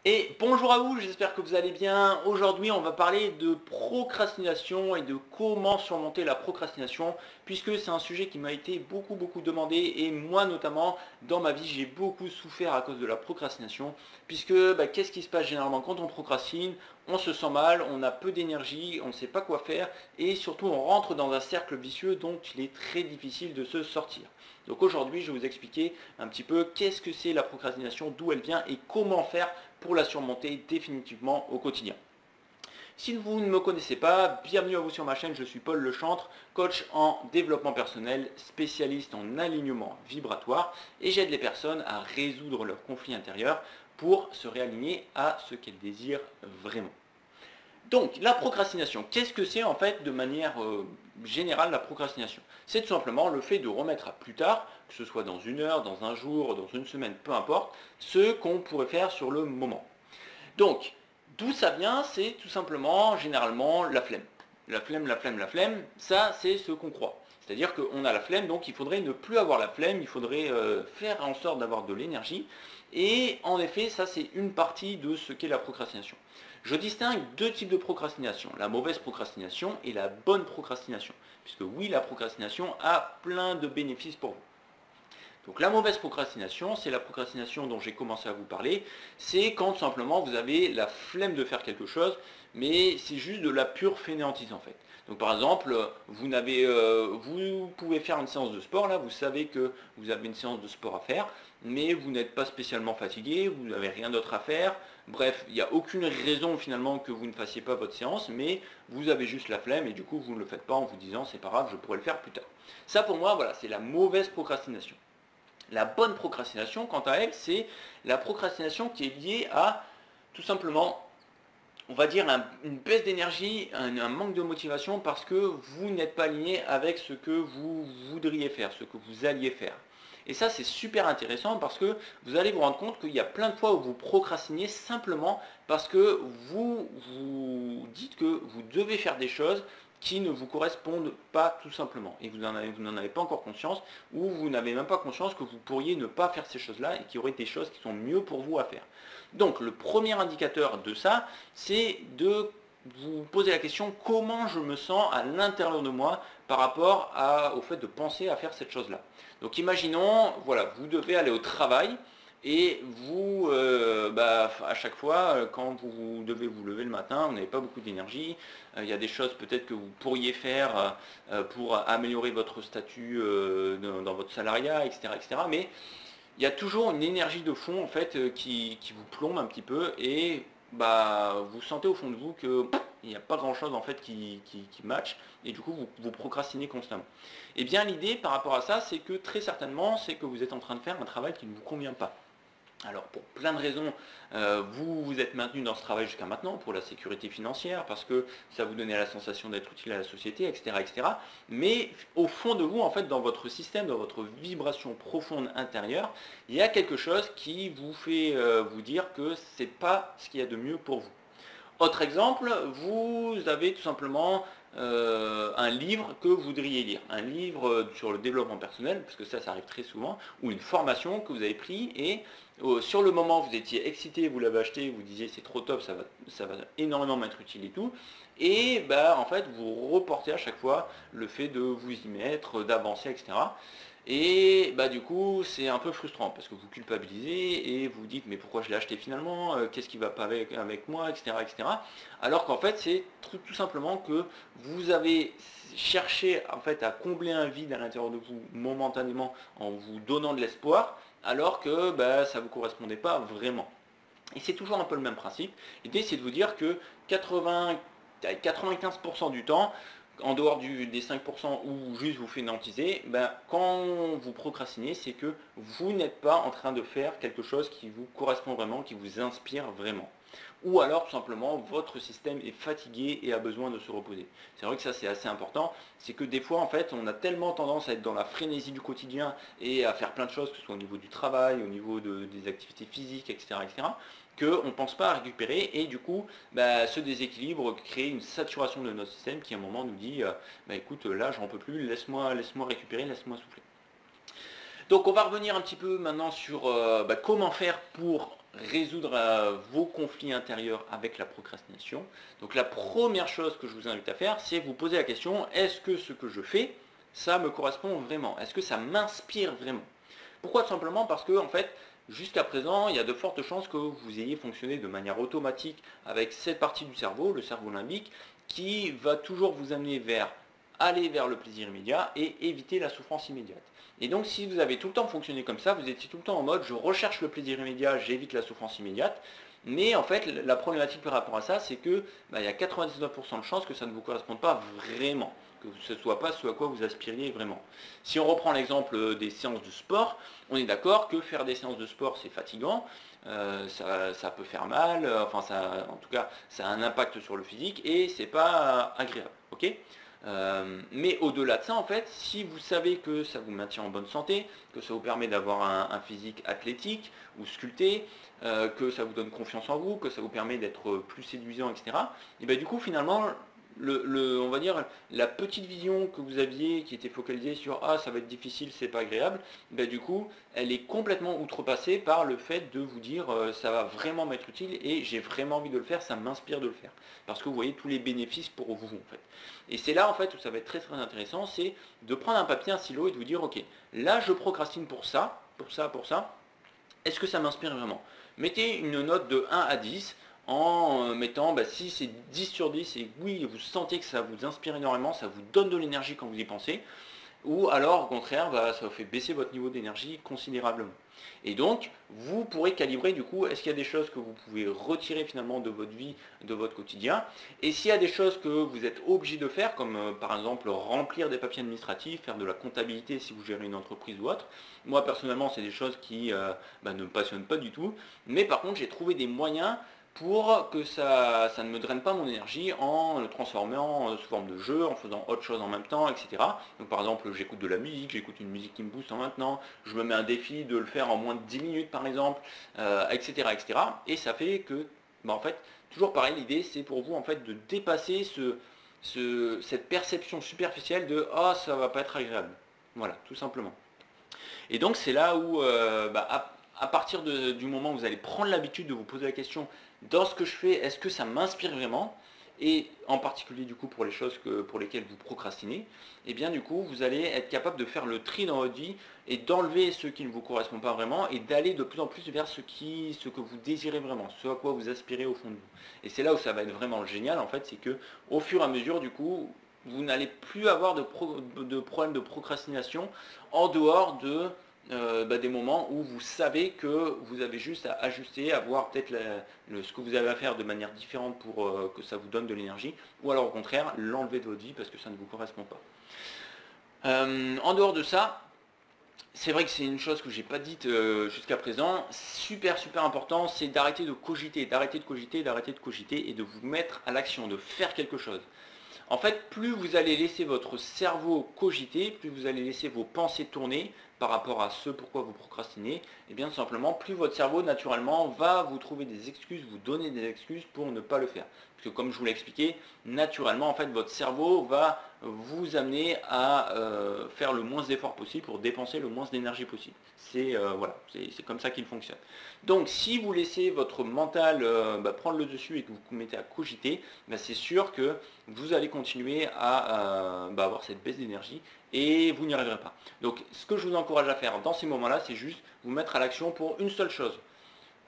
Et bonjour à vous, j'espère que vous allez bien. Aujourd'hui, on va parler de procrastination et de comment surmonter la procrastination, puisque c'est un sujet qui m'a été beaucoup demandé, et moi notamment, dans ma vie, j'ai beaucoup souffert à cause de la procrastination, puisque qu'est-ce qui se passe généralement quand on procrastine? On se sent mal, on a peu d'énergie, on ne sait pas quoi faire, et surtout on rentre dans un cercle vicieux dont il est très difficile de se sortir. Donc aujourd'hui, je vais vous expliquer un petit peu qu'est-ce que c'est la procrastination, d'où elle vient et comment faire pour la surmonter définitivement au quotidien. Si vous ne me connaissez pas, bienvenue à vous sur ma chaîne, je suis Paul Lechantre, coach en développement personnel, spécialiste en alignement vibratoire et j'aide les personnes à résoudre leurs conflits intérieurs pour se réaligner à ce qu'elles désirent vraiment. Donc, la procrastination, qu'est-ce que c'est en fait de manière générale la procrastination? C'est tout simplement le fait de remettre à plus tard, que ce soit dans une heure, dans un jour, dans une semaine, peu importe, ce qu'on pourrait faire sur le moment. Donc, d'où ça vient? C'est tout simplement, généralement, la flemme. La flemme, ça c'est ce qu'on croit. C'est-à-dire qu'on a la flemme, donc il faudrait ne plus avoir la flemme, il faudrait faire en sorte d'avoir de l'énergie. Et en effet, ça c'est une partie de ce qu'est la procrastination. Je distingue deux types de procrastination, la mauvaise procrastination et la bonne procrastination. Puisque oui, la procrastination a plein de bénéfices pour vous. Donc la mauvaise procrastination, c'est la procrastination dont j'ai commencé à vous parler, c'est quand tout simplement vous avez la flemme de faire quelque chose, mais c'est juste de la pure fainéantise en fait. Donc par exemple, vous pouvez faire une séance de sport, là, vous savez que vous avez une séance de sport à faire, mais vous n'êtes pas spécialement fatigué, vous n'avez rien d'autre à faire, bref, il n'y a aucune raison finalement que vous ne fassiez pas votre séance, mais vous avez juste la flemme et du coup vous ne le faites pas en vous disant c'est pas grave, je pourrais le faire plus tard. Ça pour moi, voilà, c'est la mauvaise procrastination. La bonne procrastination, quant à elle, c'est la procrastination qui est liée à tout simplement, on va dire, une baisse d'énergie, un manque de motivation parce que vous n'êtes pas aligné avec ce que vous voudriez faire, ce que vous alliez faire. Et ça, c'est super intéressant parce que vous allez vous rendre compte qu'il y a plein de fois où vous procrastinez simplement parce que vous vous dites que vous devez faire des choses qui ne vous correspondent pas tout simplement. Et vous n'en avez pas encore conscience, ou vous n'avez même pas conscience que vous pourriez ne pas faire ces choses-là et qu'il y aurait des choses qui sont mieux pour vous à faire. Donc le premier indicateur de ça, c'est de vous poser la question comment je me sens à l'intérieur de moi par rapport au fait de penser à faire cette chose-là. Donc imaginons, voilà, vous devez aller au travail et vous, à chaque fois, quand vous devez vous lever le matin, vous n'avez pas beaucoup d'énergie, il y a des choses peut-être que vous pourriez faire pour améliorer votre statut dans votre salariat, etc., etc., mais il y a toujours une énergie de fond en fait qui vous plombe un petit peu et vous sentez au fond de vous que il n'y a pas grand chose en fait qui match et du coup vous procrastinez constamment. Et bien l'idée par rapport à ça, c'est que très certainement c'est que vous êtes en train de faire un travail qui ne vous convient pas. Alors pour plein de raisons, vous vous êtes maintenu dans ce travail jusqu'à maintenant pour la sécurité financière, parce que ça vous donnait la sensation d'être utile à la société, etc., etc. Mais au fond de vous, en fait, dans votre système, dans votre vibration profonde intérieure, il y a quelque chose qui vous fait vous dire que ce n'est pas ce qu'il y a de mieux pour vous. Autre exemple, vous avez tout simplement un livre que vous voudriez lire, un livre sur le développement personnel, parce que ça arrive très souvent, ou une formation que vous avez pris et sur le moment vous étiez excité, vous l'avez acheté, vous disiez c'est trop top, ça va énormément m'être utile et tout, et en fait vous reportez à chaque fois le fait de vous y mettre, d'avancer, etc. Et du coup c'est un peu frustrant parce que vous culpabilisez et vous dites mais pourquoi je l'ai acheté finalement, qu'est-ce qui va pas avec moi, etc., etc. Alors qu'en fait c'est tout simplement que vous avez cherché en fait à combler un vide à l'intérieur de vous momentanément en vous donnant de l'espoir alors que ça ne vous correspondait pas vraiment. Et c'est toujours un peu le même principe. L'idée c'est de vous dire que 95% du temps, en dehors des 5% où juste vous fainéantisez, quand vous procrastinez, c'est que vous n'êtes pas en train de faire quelque chose qui vous correspond vraiment, qui vous inspire vraiment. Ou alors tout simplement votre système est fatigué et a besoin de se reposer. C'est vrai que ça c'est assez important, c'est que des fois en fait on a tellement tendance à être dans la frénésie du quotidien et à faire plein de choses, que ce soit au niveau du travail, au niveau des activités physiques, etc., etc., qu'on ne pense pas à récupérer et du coup ce déséquilibre crée une saturation de notre système qui à un moment nous dit écoute là j'en peux plus, laisse-moi récupérer, laisse-moi souffler. Donc on va revenir un petit peu maintenant sur comment faire pour résoudre vos conflits intérieurs avec la procrastination. Donc la première chose que je vous invite à faire, c'est vous poser la question, est-ce que ce que je fais, ça me correspond vraiment? Est-ce que ça m'inspire vraiment? Pourquoi? Tout simplement parce que, en fait, jusqu'à présent, il y a de fortes chances que vous ayez fonctionné de manière automatique avec cette partie du cerveau, le cerveau limbique, qui va toujours vous amener vers aller vers le plaisir immédiat et éviter la souffrance immédiate. Et donc si vous avez tout le temps fonctionné comme ça, vous étiez tout le temps en mode je recherche le plaisir immédiat, j'évite la souffrance immédiate, mais en fait la problématique par rapport à ça, c'est que il y a 99% de chances que ça ne vous corresponde pas vraiment, que ce ne soit pas ce à quoi vous aspiriez vraiment. Si on reprend l'exemple des séances de sport, on est d'accord que faire des séances de sport c'est fatigant, ça peut faire mal, enfin ça, en tout cas ça a un impact sur le physique et c'est pas agréable, ok? Mais au-delà de ça, en fait, si vous savez que ça vous maintient en bonne santé, que ça vous permet d'avoir un physique athlétique ou sculpté, que ça vous donne confiance en vous, que ça vous permet d'être plus séduisant, etc., et bien du coup, finalement, on va dire, la petite vision que vous aviez qui était focalisée sur «Ah, ça va être difficile, c'est pas agréable», ben, du coup, elle est complètement outrepassée par le fait de vous dire «Ça va vraiment m'être utile et j'ai vraiment envie de le faire, ça m'inspire de le faire». Parce que vous voyez tous les bénéfices pour vous, en fait. Et c'est là, en fait, où ça va être très très intéressant, c'est de prendre un papier, un stylo et de vous dire «Ok, là, je procrastine pour ça, pour ça, pour ça. Est-ce que ça m'inspire vraiment?» Mettez une note de 1 à 10 en mettant, si c'est 10 sur 10 et oui, vous sentez que ça vous inspire énormément, ça vous donne de l'énergie quand vous y pensez, ou alors au contraire, ça vous fait baisser votre niveau d'énergie considérablement. Et donc, vous pourrez calibrer du coup, est-ce qu'il y a des choses que vous pouvez retirer finalement de votre vie, de votre quotidien, et s'il y a des choses que vous êtes obligé de faire, comme par exemple remplir des papiers administratifs, faire de la comptabilité si vous gérez une entreprise ou autre. Moi personnellement, c'est des choses qui ne me passionnent pas du tout, mais par contre, j'ai trouvé des moyens pour que ça ne me draine pas mon énergie en le transformant sous forme de jeu, en faisant autre chose en même temps, etc. Donc par exemple, j'écoute de la musique, j'écoute une musique qui me booste en maintenant, je me mets un défi de le faire en moins de 10 minutes par exemple, etc., etc. Et ça fait que, en fait, toujours pareil, l'idée c'est pour vous en fait de dépasser cette perception superficielle de «Ah, ça va pas être agréable». Voilà, tout simplement. Et donc c'est là où, à partir du moment où vous allez prendre l'habitude de vous poser la question, dans ce que je fais, est-ce que ça m'inspire vraiment? Et en particulier du coup pour les choses pour lesquelles vous procrastinez, et bien du coup vous allez être capable de faire le tri dans votre vie et d'enlever ce qui ne vous correspond pas vraiment et d'aller de plus en plus vers ce que vous désirez vraiment, ce à quoi vous aspirez au fond de vous. Et c'est là où ça va être vraiment génial en fait, c'est que au fur et à mesure du coup, vous n'allez plus avoir de problème de procrastination en dehors des moments où vous savez que vous avez juste à ajuster, à voir peut-être ce que vous avez à faire de manière différente pour que ça vous donne de l'énergie, ou alors au contraire, l'enlever de votre vie parce que ça ne vous correspond pas. En dehors de ça, c'est vrai que c'est une chose que j'ai pas dite jusqu'à présent, super super important, c'est d'arrêter de cogiter, d'arrêter de cogiter, d'arrêter de cogiter et de vous mettre à l'action, de faire quelque chose. En fait, plus vous allez laisser votre cerveau cogiter, plus vous allez laisser vos pensées tourner par rapport à ce pourquoi vous procrastinez, et bien tout simplement, plus votre cerveau naturellement va vous trouver des excuses, vous donner des excuses pour ne pas le faire. Parce que comme je vous l'ai expliqué, naturellement, en fait, votre cerveau va vous amener à faire le moins d'efforts possible pour dépenser le moins d'énergie possible. C'est voilà, c'est comme ça qu'il fonctionne. Donc si vous laissez votre mental prendre le dessus et que vous vous mettez à cogiter, c'est sûr que vous allez continuer à avoir cette baisse d'énergie et vous n'y arriverez pas. Donc ce que je vous encourage à faire dans ces moments-là, c'est juste vous mettre à l'action pour une seule chose.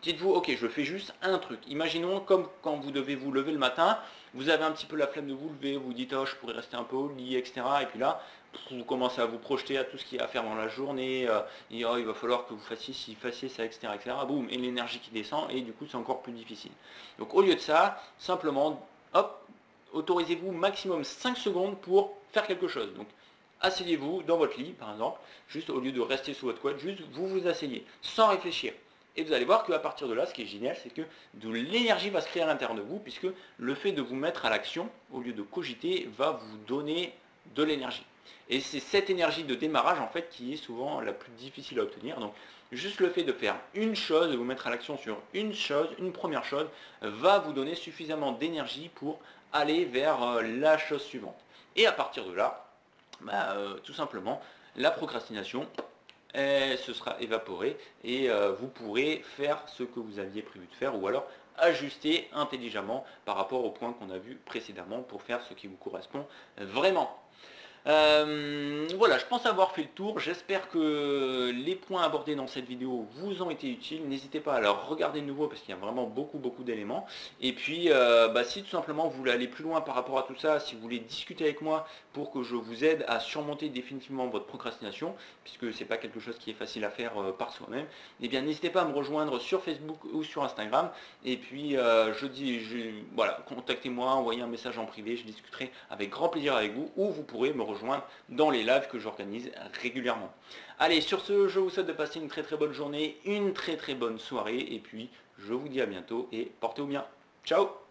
Dites-vous, ok, je fais juste un truc. Imaginons comme quand vous devez vous lever le matin, vous avez un petit peu la flemme de vous lever, vous dites, oh, je pourrais rester un peu au lit, etc. Et puis là, vous commencez à vous projeter à tout ce qu'il y a à faire dans la journée, et oh, il va falloir que vous fassiez ci, fassiez ça, etc. etc. Boum, et l'énergie qui descend, et du coup, c'est encore plus difficile. Donc au lieu de ça, simplement, hop, autorisez-vous maximum 5 secondes pour faire quelque chose. Donc asseyez-vous dans votre lit, par exemple, juste au lieu de rester sous votre couette, juste vous vous asseyez, sans réfléchir. Et vous allez voir qu'à partir de là, ce qui est génial, c'est que de l'énergie va se créer à l'intérieur de vous, puisque le fait de vous mettre à l'action, au lieu de cogiter, va vous donner de l'énergie. Et c'est cette énergie de démarrage, en fait, qui est souvent la plus difficile à obtenir. Donc, juste le fait de faire une chose, de vous mettre à l'action sur une chose, une première chose, va vous donner suffisamment d'énergie pour aller vers la chose suivante. Et à partir de là, tout simplement, la procrastination, se sera évaporé et vous pourrez faire ce que vous aviez prévu de faire ou alors ajuster intelligemment par rapport au point qu'on a vu précédemment pour faire ce qui vous correspond vraiment. Voilà, je pense avoir fait le tour. J'espère que les points abordés dans cette vidéo vous ont été utiles. N'hésitez pas à le regarder de nouveau parce qu'il y a vraiment beaucoup d'éléments. Et puis, si tout simplement vous voulez aller plus loin par rapport à tout ça, si vous voulez discuter avec moi pour que je vous aide à surmonter définitivement votre procrastination, puisque c'est pas quelque chose qui est facile à faire par soi-même, eh bien n'hésitez pas à me rejoindre sur Facebook ou sur Instagram. Et puis, voilà, contactez-moi, envoyez un message en privé, je discuterai avec grand plaisir avec vous, ou vous pourrez me rejoindre dans les lives que j'organise régulièrement. Allez, sur ce, je vous souhaite de passer une très bonne journée, une très bonne soirée, et puis je vous dis à bientôt et portez-vous bien. Ciao!